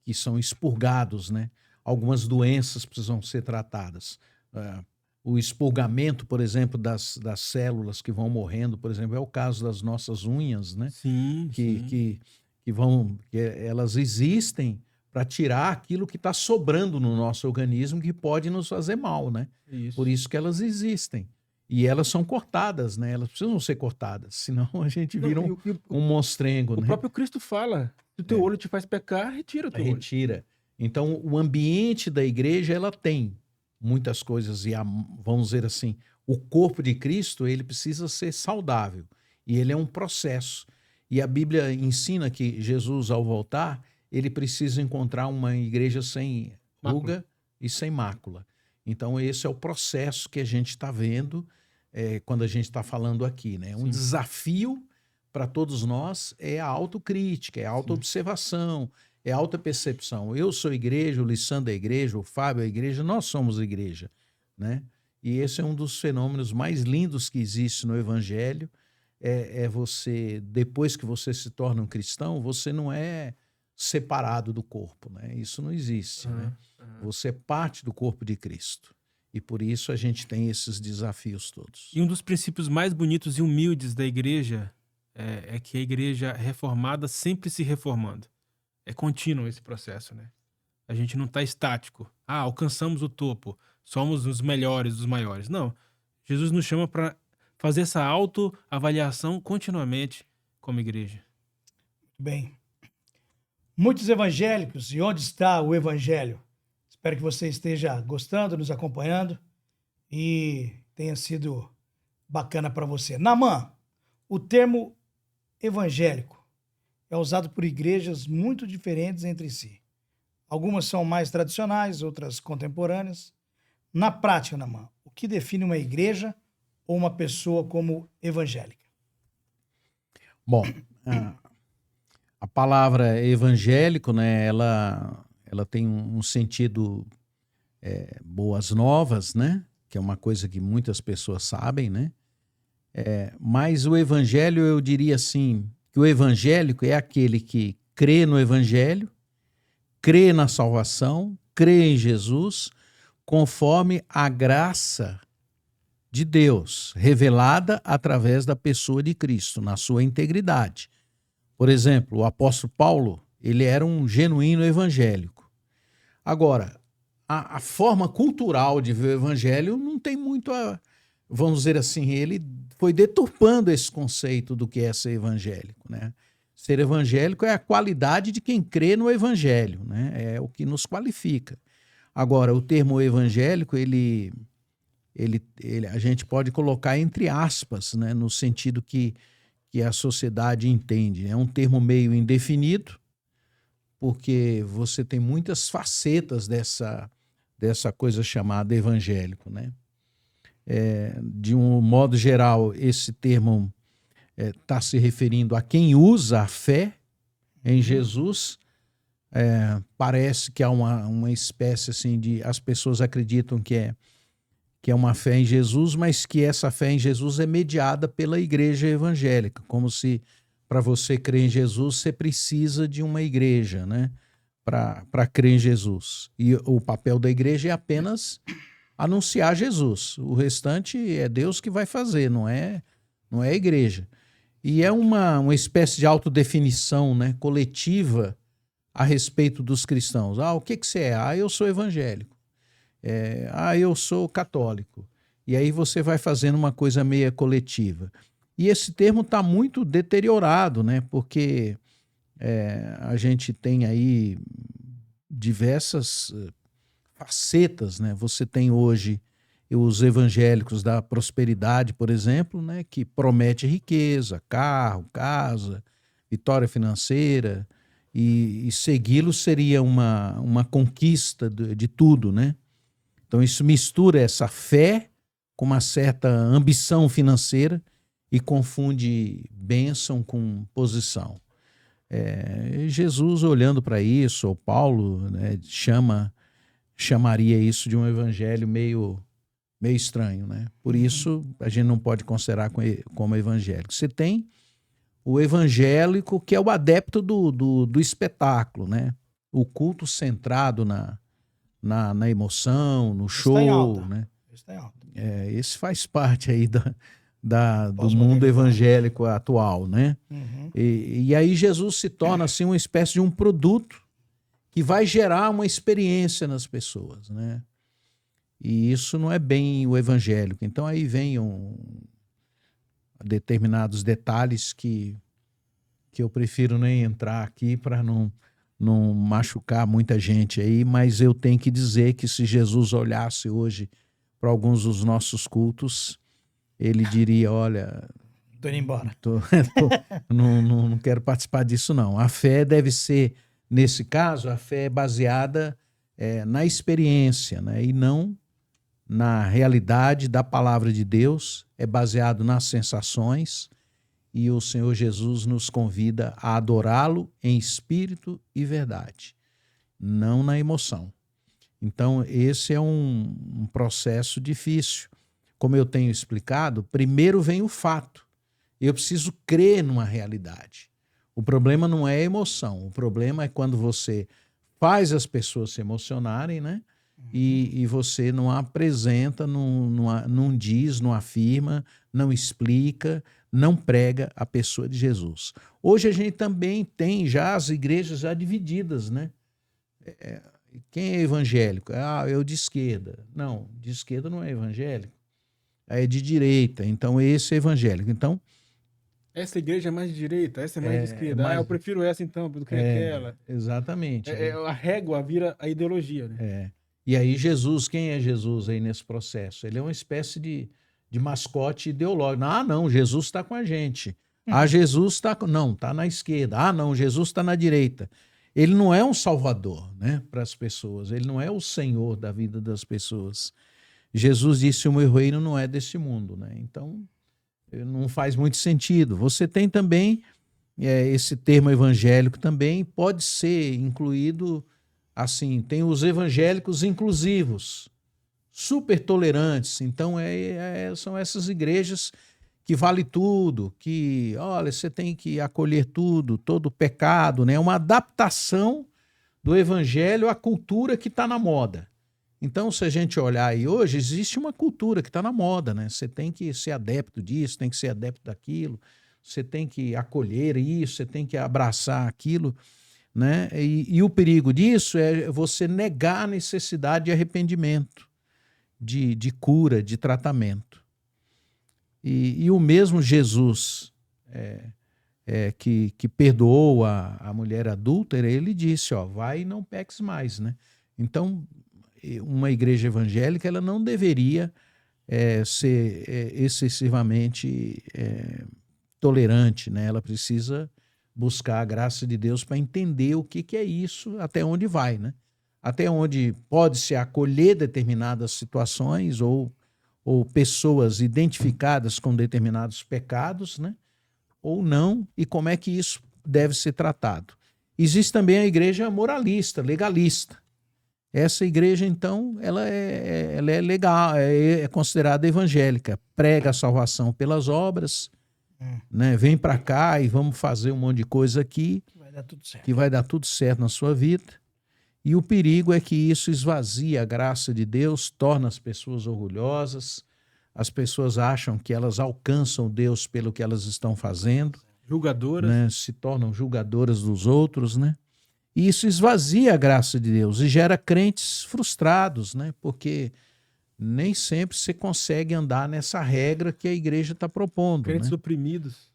que são expurgados, né? Algumas doenças precisam ser tratadas. O expurgamento, por exemplo, das células que vão morrendo, por exemplo, é o caso das nossas unhas, né? Sim, que elas existem para tirar aquilo que está sobrando no nosso organismo que pode nos fazer mal, né? Isso. Por isso que elas existem. E elas são cortadas, né? Elas precisam ser cortadas, senão a gente vira um monstrengo, O né? próprio Cristo fala, se o teu olho te faz pecar, retira o teu olho. Retira. Então, o ambiente da igreja, ela tem muitas coisas, e vamos dizer assim, o corpo de Cristo, ele precisa ser saudável. E ele é um processo. E a Bíblia ensina que Jesus, ao voltar, ele precisa encontrar uma igreja sem ruga e sem mácula. Então, esse é o processo que a gente está vendo quando a gente está falando aqui, né? Um desafio para todos nós é a autocrítica, é a autoobservação, é a autopercepção. Eu sou igreja, o Lissandro é igreja, o Fábio é igreja, nós somos igreja, né? E esse é um dos fenômenos mais lindos que existe no Evangelho. Você, depois que você se torna um cristão, você não é separado do corpo, né? Isso não existe, né? Você é parte do corpo de Cristo. E por isso a gente tem esses desafios todos. E um dos princípios mais bonitos e humildes da igreja é que a igreja reformada sempre se reformando. É contínuo esse processo, né? A gente não está estático. Alcançamos o topo, somos os melhores, os maiores. Não. Jesus nos chama para fazer essa autoavaliação continuamente como igreja. Bem, muitos evangélicos, e onde está o evangelho? Espero que você esteja gostando, nos acompanhando e tenha sido bacana para você. Naamã, o termo evangélico é usado por igrejas muito diferentes entre si. Algumas são mais tradicionais, outras contemporâneas. Na prática, Naamã, o que define uma igreja ou uma pessoa como evangélica? Bom, a palavra evangélico, né, ela tem um sentido boas novas, né, que é uma coisa que muitas pessoas sabem, né, mas o evangelho, eu diria assim, que o evangélico é aquele que crê no evangelho, crê na salvação, crê em Jesus, conforme a graça de Deus, revelada através da pessoa de Cristo, na sua integridade. Por exemplo, o apóstolo Paulo, ele era um genuíno evangélico. Agora, a forma cultural de ver o evangelho não tem muito vamos dizer assim, ele foi deturpando esse conceito do que é ser evangélico, né? Ser evangélico é a qualidade de quem crê no evangelho, né? É o que nos qualifica. Agora, o termo evangélico, a gente pode colocar entre aspas, né, no sentido que a sociedade entende. É um termo meio indefinido, porque você tem muitas facetas dessa coisa chamada evangélico, né? De um modo geral, esse termo está se referindo a quem usa a fé em Jesus. Parece que há uma espécie assim de... As pessoas acreditam que é uma fé em Jesus, mas que essa fé em Jesus é mediada pela igreja evangélica, como se para você crer em Jesus você precisa de uma igreja, né, para crer em Jesus. E o papel da igreja é apenas anunciar Jesus. O restante é Deus que vai fazer, não é a igreja. E é uma espécie de autodefinição, né, coletiva a respeito dos cristãos. O que você é? Eu sou evangélico. Eu sou católico. E aí você vai fazendo uma coisa meia coletiva. E esse termo está muito deteriorado, né? Porque a gente tem aí diversas facetas, né? Você tem hoje os evangélicos da prosperidade, por exemplo, né? Que promete riqueza, carro, casa, vitória financeira, e segui-lo seria uma conquista de tudo, né? Então isso mistura essa fé com uma certa ambição financeira e confunde bênção com posição. Jesus, olhando para isso, ou Paulo, né, chamaria isso de um evangelho meio estranho, né? Por isso a gente não pode considerar como evangélico. Você tem o evangélico, que é o adepto do espetáculo, né? O culto centrado na emoção, no show, né? Esse faz parte aí do mundo evangélico atual, né? E aí Jesus se torna assim uma espécie de um produto que vai gerar uma experiência nas pessoas, né? E isso não é bem o evangélico. Então aí vem determinados detalhes que eu prefiro nem entrar aqui para não machucar muita gente aí, mas eu tenho que dizer que se Jesus olhasse hoje para alguns dos nossos cultos, ele diria, olha, Tô indo embora. Não quero participar disso, não. A fé deve ser, nesse caso, a fé é baseada na experiência, né? E não na realidade da palavra de Deus, é baseado nas sensações, e o Senhor Jesus nos convida a adorá-lo em espírito e verdade, não na emoção. Então, esse é um processo difícil. Como eu tenho explicado, primeiro vem o fato. Eu preciso crer numa realidade. O problema não é a emoção, o problema é quando você faz as pessoas se emocionarem, né? E você não apresenta, não diz, não afirma, não explica, não prega a pessoa de Jesus. Hoje a gente também tem já as igrejas já divididas, né? Quem é evangélico? Eu de esquerda. Não, de esquerda não é evangélico. É de direita, então esse é evangélico. Então, essa igreja é mais de direita, essa é mais de esquerda. Eu prefiro essa então do que aquela. Exatamente. A régua vira a ideologia, né? E aí Jesus, quem é Jesus aí nesse processo? Ele é uma espécie de mascote ideológico. Não, Jesus está com a gente. Jesus está... Não, está na esquerda. Não, Jesus está na direita. Ele não é um salvador, né, para as pessoas. Ele não é o Senhor da vida das pessoas. Jesus disse, o meu reino não é desse mundo, né? Então, não faz muito sentido. Você tem também esse termo evangélico também pode ser incluído assim, tem os evangélicos inclusivos, super tolerantes. Então, são essas igrejas que vale tudo, que, olha, você tem que acolher tudo, todo pecado, né? Uma adaptação do evangelho à cultura que está na moda. Então, se a gente olhar aí hoje, existe uma cultura que está na moda, né? Você tem que ser adepto disso, tem que ser adepto daquilo, você tem que acolher isso, você tem que abraçar aquilo, né? E o perigo disso é você negar a necessidade de arrependimento, de cura, de tratamento. E o mesmo Jesus que perdoou a mulher adúltera, ele disse, vai e não peques mais, né? Então, uma igreja evangélica ela não deveria ser excessivamente tolerante, né? Ela precisa buscar a graça de Deus para entender o que é isso, até onde vai, né? Até onde pode-se acolher determinadas situações ou pessoas identificadas com determinados pecados, né? Ou não, e como é que isso deve ser tratado. Existe também a igreja moralista, legalista. Essa igreja, então, ela é legal, é considerada evangélica, prega a salvação pelas obras, né? Vem para cá e vamos fazer um monte de coisa aqui, Vai dar tudo certo. que vai dar tudo certo na sua vida. E o perigo é que isso esvazia a graça de Deus, torna as pessoas orgulhosas, as pessoas acham que elas alcançam Deus pelo que elas estão fazendo. Julgadoras. Né? Se tornam julgadoras dos outros, né? E isso esvazia a graça de Deus e gera crentes frustrados, né? Porque nem sempre você consegue andar nessa regra que a igreja está propondo. Crentes né? oprimidos.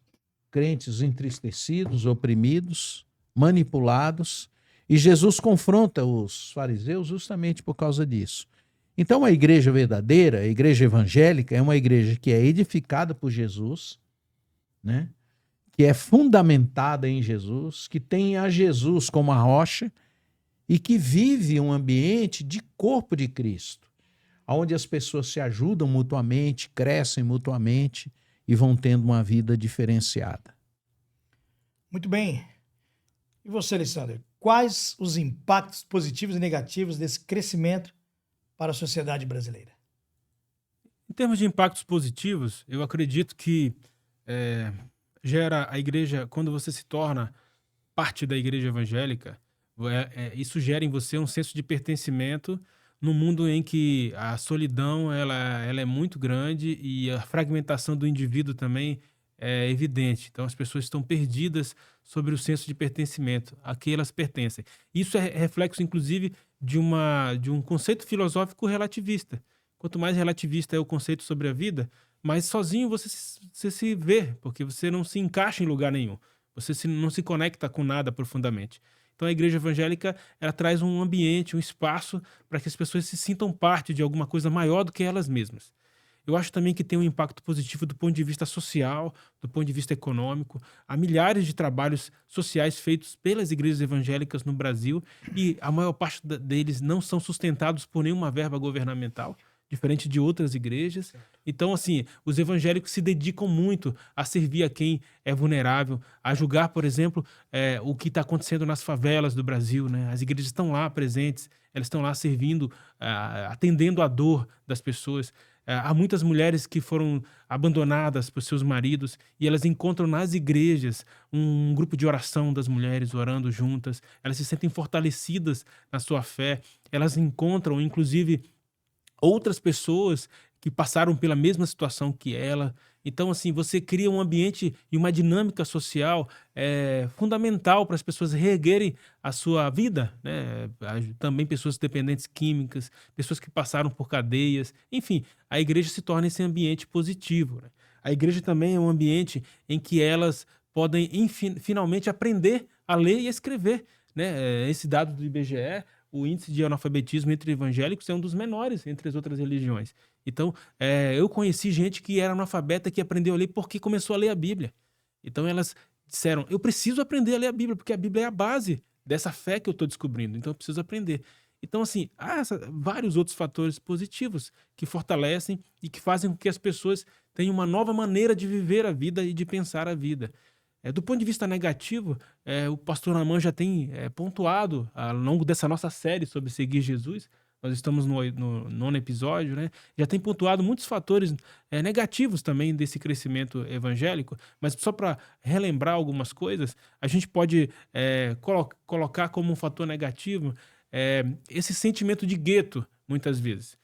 Crentes entristecidos, oprimidos, manipulados. E Jesus confronta os fariseus justamente por causa disso. Então, a igreja verdadeira, a igreja evangélica, é uma igreja que é edificada por Jesus, né? Que é fundamentada em Jesus, que tem a Jesus como a rocha e que vive um ambiente de corpo de Cristo, onde as pessoas se ajudam mutuamente, crescem mutuamente e vão tendo uma vida diferenciada. Muito bem. E você, Alessandro? Quais os impactos positivos e negativos desse crescimento para a sociedade brasileira? Em termos de impactos positivos, eu acredito que gera a igreja, quando você se torna parte da igreja evangélica, isso gera em você um senso de pertencimento num mundo em que a solidão ela é muito grande e a fragmentação do indivíduo também é evidente. Então as pessoas estão perdidas sobre o senso de pertencimento, a que elas pertencem. Isso é reflexo, inclusive, de um conceito filosófico relativista. Quanto mais relativista é o conceito sobre a vida, mais sozinho você se vê, porque você não se encaixa em lugar nenhum. Você não se conecta com nada profundamente. Então a igreja evangélica ela traz um ambiente, um espaço para que as pessoas se sintam parte de alguma coisa maior do que elas mesmas. Eu acho também que tem um impacto positivo do ponto de vista social, do ponto de vista econômico. Há milhares de trabalhos sociais feitos pelas igrejas evangélicas no Brasil e a maior parte deles não são sustentados por nenhuma verba governamental, diferente de outras igrejas. Então, assim, os evangélicos se dedicam muito a servir a quem é vulnerável, a julgar, por exemplo, o que está acontecendo nas favelas do Brasil, né? As igrejas estão lá presentes, elas estão lá servindo, atendendo a dor das pessoas. Há muitas mulheres que foram abandonadas por seus maridos e elas encontram nas igrejas um grupo de oração das mulheres orando juntas. Elas se sentem fortalecidas na sua fé. Elas encontram, inclusive, outras pessoas que passaram pela mesma situação que ela. Então, assim, você cria um ambiente e uma dinâmica social fundamental para as pessoas reerguerem a sua vida, né? Também pessoas dependentes químicas, pessoas que passaram por cadeias. Enfim, a igreja se torna esse ambiente positivo, né? A igreja também é um ambiente em que elas podem, finalmente, aprender a ler e escrever, né? Esse dado do IBGE, o índice de analfabetismo entre evangélicos é um dos menores entre as outras religiões. Então, eu conheci gente que era analfabeta, que aprendeu a ler porque começou a ler a Bíblia. Então, elas disseram, eu preciso aprender a ler a Bíblia, porque a Bíblia é a base dessa fé que eu estou descobrindo, então eu preciso aprender. Então, assim, há vários outros fatores positivos que fortalecem e que fazem com que as pessoas tenham uma nova maneira de viver a vida e de pensar a vida. Do ponto de vista negativo, o pastor Naamã já tem pontuado ao longo dessa nossa série sobre seguir Jesus. Nós estamos no 9º episódio, né? Já tem pontuado muitos fatores negativos também desse crescimento evangélico, mas só para relembrar algumas coisas, a gente pode colocar como um fator negativo esse sentimento de gueto, muitas vezes.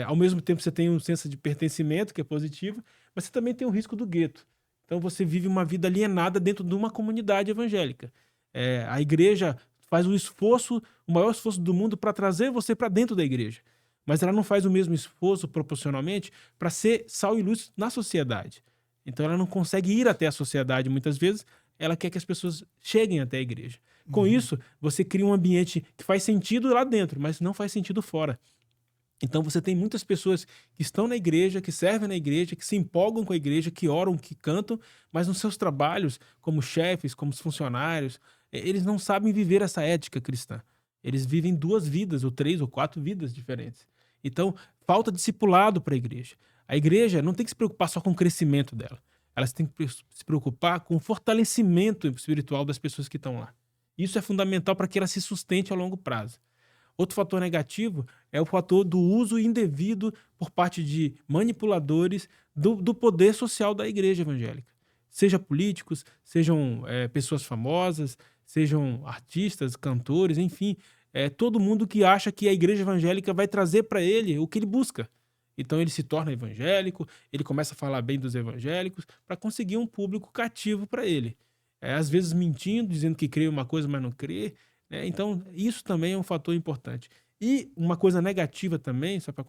Ao mesmo tempo, você tem um senso de pertencimento, que é positivo, mas você também tem o risco do gueto. Então você vive uma vida alienada dentro de uma comunidade evangélica. A igreja faz o maior esforço do mundo para trazer você para dentro da igreja. Mas ela não faz o mesmo esforço proporcionalmente para ser sal e luz na sociedade. Então ela não consegue ir até a sociedade muitas vezes, ela quer que as pessoas cheguem até a igreja. Com isso, você cria um ambiente que faz sentido lá dentro, mas não faz sentido fora. Então você tem muitas pessoas que estão na igreja, que servem na igreja, que se empolgam com a igreja, que oram, que cantam, mas nos seus trabalhos, como chefes, como funcionários, eles não sabem viver essa ética cristã. Eles vivem 2 vidas, ou 3 ou 4 vidas diferentes. Então, falta discipulado para a igreja. A igreja não tem que se preocupar só com o crescimento dela. Elas têm que se preocupar com o fortalecimento espiritual das pessoas que estão lá. Isso é fundamental para que ela se sustente a longo prazo. Outro fator negativo é o fator do uso indevido por parte de manipuladores do poder social da igreja evangélica. Seja políticos, sejam pessoas famosas, sejam artistas, cantores, enfim. Todo mundo que acha que a igreja evangélica vai trazer para ele o que ele busca. Então ele se torna evangélico, ele começa a falar bem dos evangélicos para conseguir um público cativo para ele. Às vezes mentindo, dizendo que crê uma coisa, mas não crê. Então, isso também é um fator importante. E uma coisa negativa também, só para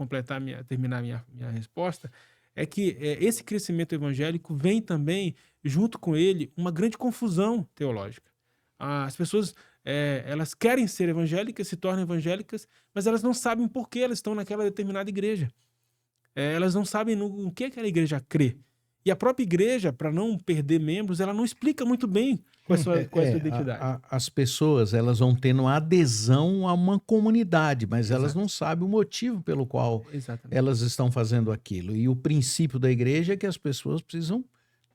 terminar a minha resposta, é que esse crescimento evangélico vem também, junto com ele, uma grande confusão teológica. As pessoas, elas querem ser evangélicas, se tornam evangélicas, mas elas não sabem por que elas estão naquela determinada igreja. Elas não sabem no que aquela igreja crê. E a própria igreja, para não perder membros, ela não explica muito bem qual é a sua identidade. As pessoas, elas vão tendo adesão a uma comunidade, mas elas Exato. não sabem o motivo pelo qual Exatamente. elas estão fazendo aquilo. E o princípio da igreja é que as pessoas precisam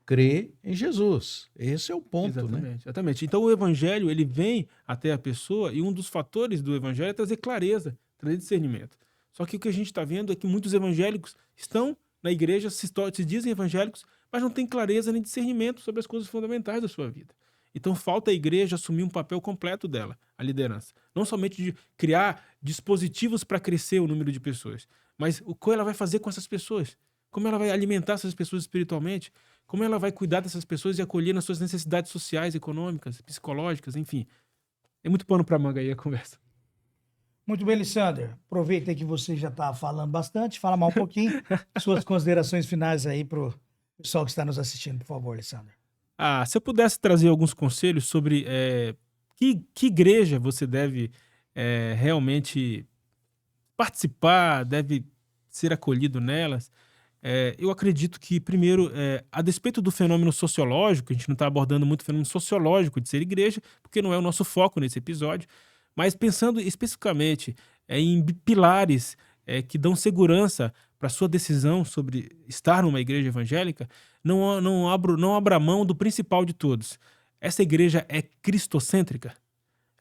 crer em Jesus. Esse é o ponto, né? Exatamente, exatamente. Então o evangelho, ele vem até a pessoa e um dos fatores do evangelho é trazer clareza, trazer discernimento. Só que o que a gente está vendo é que muitos evangélicos estão na igreja, se dizem evangélicos, mas não têm clareza nem discernimento sobre as coisas fundamentais da sua vida. Então falta a igreja assumir um papel completo dela, a liderança. Não somente de criar dispositivos para crescer o número de pessoas, mas o que ela vai fazer com essas pessoas. Como ela vai alimentar essas pessoas espiritualmente, como ela vai cuidar dessas pessoas e acolher nas suas necessidades sociais, econômicas, psicológicas, enfim. É muito pano para manga aí a conversa. Muito bem, Lissander. Aproveita aí que você já está falando bastante, fala mais um pouquinho. Suas considerações finais aí para o pessoal que está nos assistindo, por favor, Lissander. Se eu pudesse trazer alguns conselhos sobre que igreja você deve realmente participar, deve ser acolhido nelas, Eu acredito que, primeiro, a despeito do fenômeno sociológico, a gente não está abordando muito o fenômeno sociológico de ser igreja, porque não é o nosso foco nesse episódio, mas pensando especificamente em pilares que dão segurança para sua decisão sobre estar numa igreja evangélica, não abra mão do principal de todos. Essa igreja é cristocêntrica?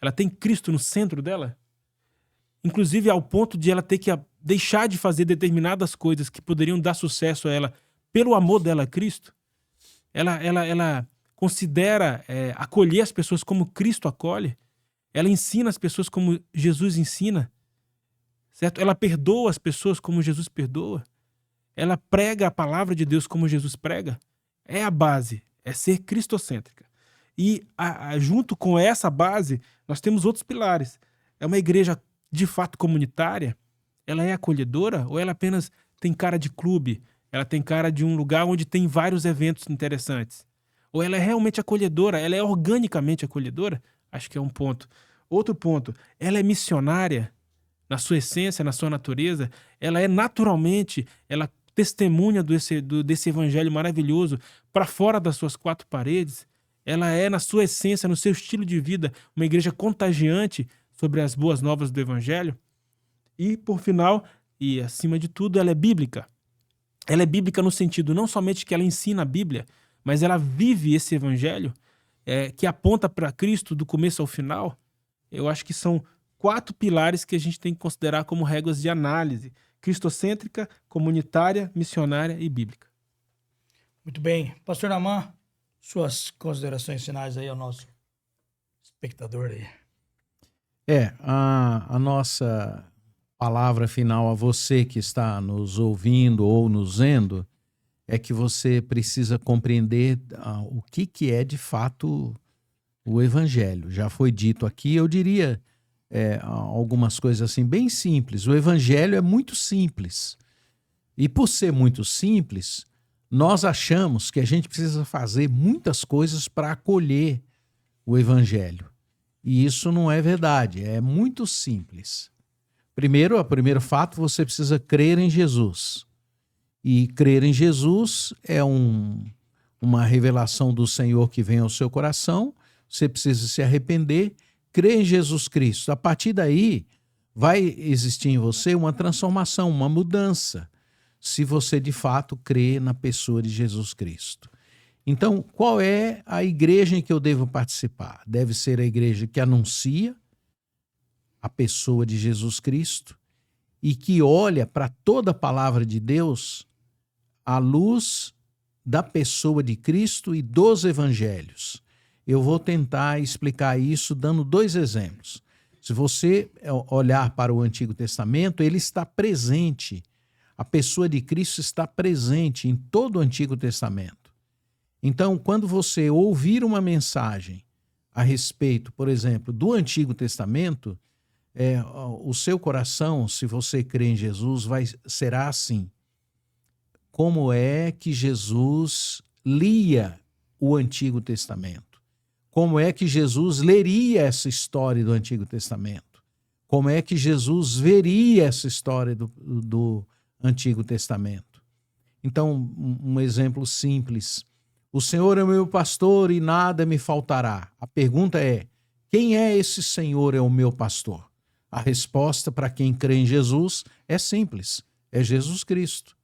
Ela tem Cristo no centro dela? Inclusive ao ponto de ela ter que deixar de fazer determinadas coisas que poderiam dar sucesso a ela pelo amor dela a Cristo? Ela considera acolher as pessoas como Cristo acolhe? Ela ensina as pessoas como Jesus ensina? Certo? Ela perdoa as pessoas como Jesus perdoa? Ela prega a palavra de Deus como Jesus prega? É a base, é ser cristocêntrica. E junto com essa base, nós temos outros pilares. É uma igreja de fato comunitária? Ela é acolhedora ou ela apenas tem cara de clube? Ela tem cara de um lugar onde tem vários eventos interessantes? Ou ela é realmente acolhedora? Ela é organicamente acolhedora? Acho que é um ponto. Outro ponto, ela é missionária na sua essência, na sua natureza? Ela é naturalmente, ela testemunha desse evangelho maravilhoso para fora das suas quatro paredes? Ela é, na sua essência, no seu estilo de vida, uma igreja contagiante sobre as boas novas do evangelho? E, por final, e acima de tudo, ela é bíblica. Ela é bíblica no sentido não somente que ela ensina a Bíblia, mas ela vive esse evangelho que aponta para Cristo do começo ao final. Eu acho que são 4 pilares que a gente tem que considerar como regras de análise: cristocêntrica, comunitária, missionária e bíblica. Muito bem. Pastor Naamã, suas considerações finais aí ao nosso espectador aí. A nossa palavra final a você que está nos ouvindo ou nos vendo é que você precisa compreender o que é de fato o Evangelho. Já foi dito aqui, eu diria algumas coisas assim bem simples. O Evangelho é muito simples. E por ser muito simples, nós achamos que a gente precisa fazer muitas coisas para acolher o Evangelho. E isso não é verdade, é muito simples. Primeiro, o primeiro fato, você precisa crer em Jesus. E crer em Jesus é uma revelação do Senhor que vem ao seu coração. Você precisa se arrepender, crer em Jesus Cristo. A partir daí, vai existir em você uma transformação, uma mudança, se você de fato crê na pessoa de Jesus Cristo. Então, qual é a igreja em que eu devo participar? Deve ser a igreja que anuncia a pessoa de Jesus Cristo e que olha para toda a palavra de Deus à luz da pessoa de Cristo e dos evangelhos. Eu vou tentar explicar isso dando 2 exemplos. Se você olhar para o Antigo Testamento, ele está presente. A pessoa de Cristo está presente em todo o Antigo Testamento. Então, quando você ouvir uma mensagem a respeito, por exemplo, do Antigo Testamento, o seu coração, se você crê em Jesus, será assim. Como é que Jesus lia o Antigo Testamento? Como é que Jesus leria essa história do Antigo Testamento? Como é que Jesus veria essa história do Antigo Testamento? Então, um exemplo simples. O Senhor é o meu pastor e nada me faltará. A pergunta é: quem é esse Senhor é o meu pastor? A resposta para quem crê em Jesus é simples, é Jesus Cristo.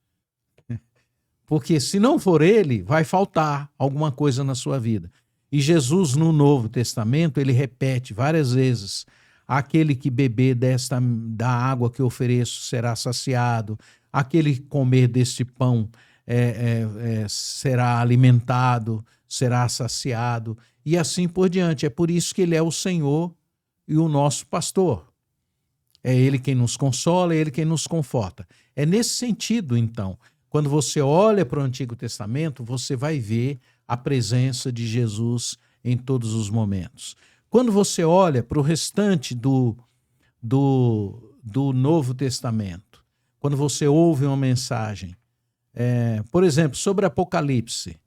Porque se não for ele, vai faltar alguma coisa na sua vida. E Jesus, no Novo Testamento, ele repete várias vezes: aquele que beber da água que ofereço será saciado, aquele que comer deste pão será alimentado, será saciado, e assim por diante. É por isso que ele é o Senhor e o nosso pastor. É ele quem nos consola, é ele quem nos conforta. É nesse sentido, então, quando você olha para o Antigo Testamento, você vai ver a presença de Jesus em todos os momentos. Quando você olha para o restante do Novo Testamento, quando você ouve uma mensagem, por exemplo, sobre Apocalipse,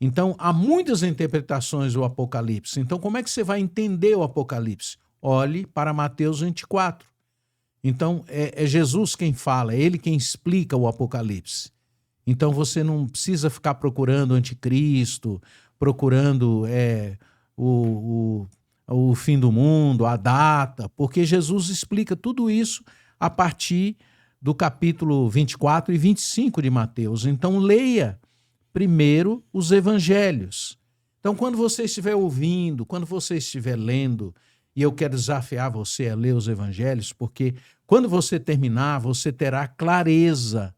então há muitas interpretações do Apocalipse. Então, como é que você vai entender o Apocalipse? Olhe para Mateus 24. Então, é Jesus quem fala, é ele quem explica o Apocalipse. Então você não precisa ficar procurando o anticristo, procurando o fim do mundo, a data, porque Jesus explica tudo isso a partir do capítulo 24 e 25 de Mateus. Então leia primeiro os evangelhos. Então quando você estiver ouvindo, quando você estiver lendo, e eu quero desafiar você a ler os evangelhos, porque quando você terminar, você terá clareza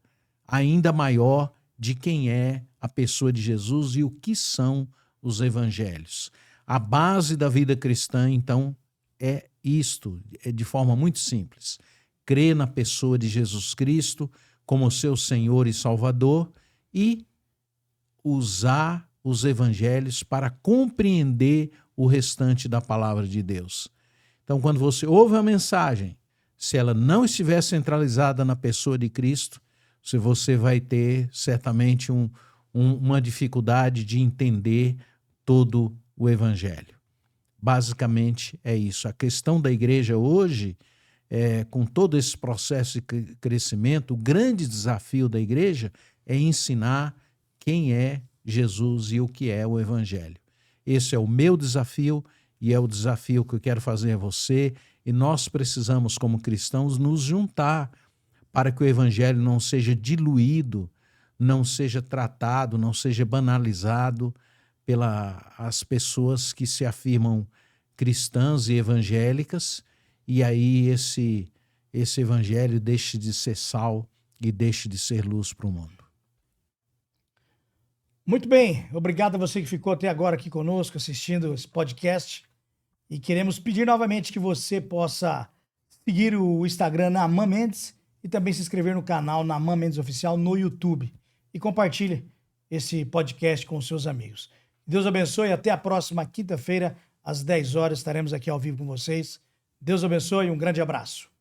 ainda maior de quem é a pessoa de Jesus e o que são os evangelhos. A base da vida cristã, então, é isto, é de forma muito simples. Crer na pessoa de Jesus Cristo como seu Senhor e Salvador e usar os evangelhos para compreender o restante da palavra de Deus. Então, quando você ouve a mensagem, se ela não estiver centralizada na pessoa de Cristo, você vai ter certamente uma dificuldade de entender todo o evangelho. Basicamente é isso. A questão da igreja hoje, com todo esse processo de crescimento, o grande desafio da igreja é ensinar quem é Jesus e o que é o evangelho. Esse é o meu desafio e é o desafio que eu quero fazer a você, e nós precisamos, como cristãos, nos juntar para que o evangelho não seja diluído, não seja tratado, não seja banalizado pelas pessoas que se afirmam cristãs e evangélicas, e aí esse evangelho deixe de ser sal e deixe de ser luz para o mundo. Muito bem, obrigado a você que ficou até agora aqui conosco assistindo esse podcast, e queremos pedir novamente que você possa seguir o Instagram Naaman Mendes e também se inscrever no canal Naaman Mendes Oficial no YouTube e compartilhe esse podcast com os seus amigos. Deus abençoe, até a próxima quinta-feira às 10 horas estaremos aqui ao vivo com vocês. Deus abençoe e um grande abraço.